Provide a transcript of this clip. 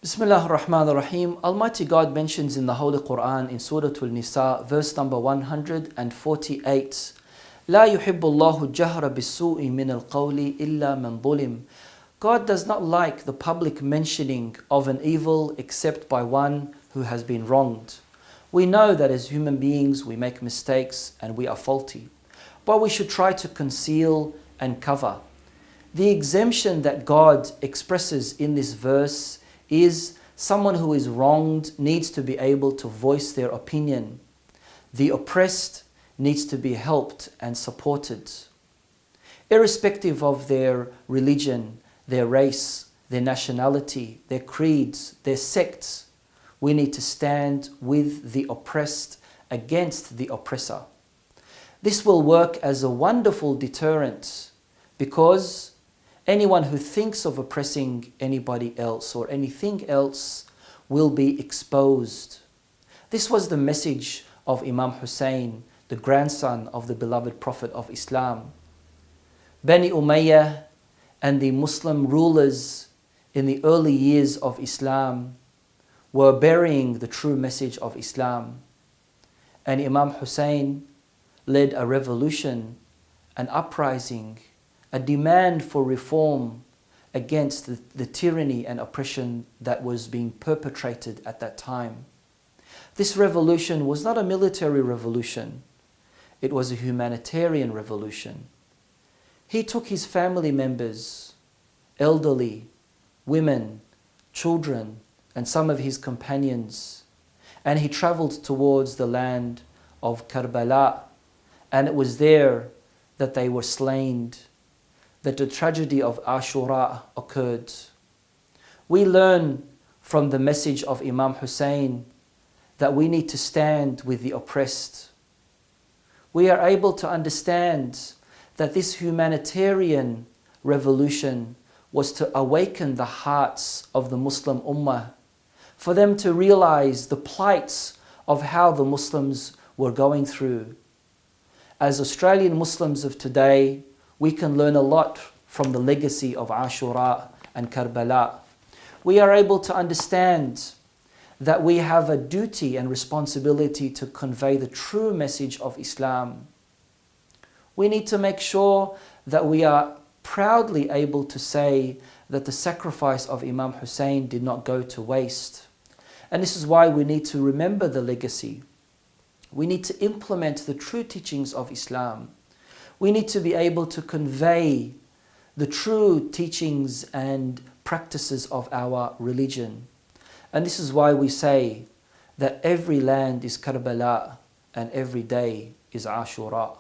Bismillah ar-Rahman ar-Rahim. Almighty God mentions in the Holy Quran in Surah Al-Nisa, verse number 148, لا يحب الله الجهر بالسوء من القول إلا من ظلم. God does not like the public mentioning of an evil except by one who has been wronged. We know that as human beings we make mistakes and we are faulty, but we should try to conceal and cover. The exemption that God expresses in this verse is someone who is wronged needs to be able to voice their opinion. The oppressed needs to be helped and supported. Irrespective of their religion, their race, their nationality, their creeds, their sects, we need to stand with the oppressed against the oppressor. This will work as a wonderful deterrent because anyone who thinks of oppressing anybody else or anything else will be exposed. This was the message of Imam Hussein, the grandson of the beloved Prophet of Islam. Bani Umayyah and the Muslim rulers in the early years of Islam were burying the true message of Islam. And Imam Hussein led a revolution, an uprising, a demand for reform against the tyranny and oppression that was being perpetrated at that time. This revolution was not a military revolution. It was a humanitarian revolution. He took his family members, elderly, women, children, and some of his companions, and he traveled towards the land of Karbala, and it was there that they were slain, that the tragedy of Ashura occurred. We learn from the message of Imam Hussein that we need to stand with the oppressed. We are able to understand that this humanitarian revolution was to awaken the hearts of the Muslim Ummah, for them to realize the plights of how the Muslims were going through. As Australian Muslims of today, we can learn a lot from the legacy of Ashura and Karbala. We are able to understand that we have a duty and responsibility to convey the true message of Islam. We need to make sure that we are proudly able to say that the sacrifice of Imam Hussein did not go to waste. And this is why we need to remember the legacy. We need to implement the true teachings of Islam. We need to be able to convey the true teachings and practices of our religion. And this is why we say that every land is Karbala and every day is Ashura.